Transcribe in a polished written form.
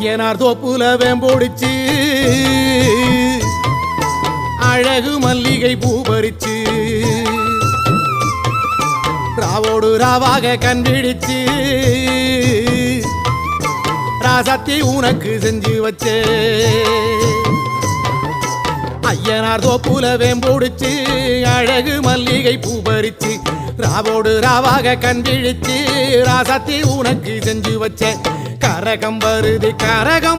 ஐயனார் தோப்புல வேம்போடிச்சு அழகு மல்லிகை பூ பறிச்சு ராவோடு ராவாக கண்டிடிச்சு ராசாத்தி உனக்கு செஞ்சு வச்சே ஐயனார் தோப்புல வேம்போடிச்சு அழகு மல்லிகை பூ பறிச்சு ராவோடு ராவாக கண்டிடிச்சு ராசாத்தி உனக்கு செஞ்சு வச்சே கரகம் வருது கரகம்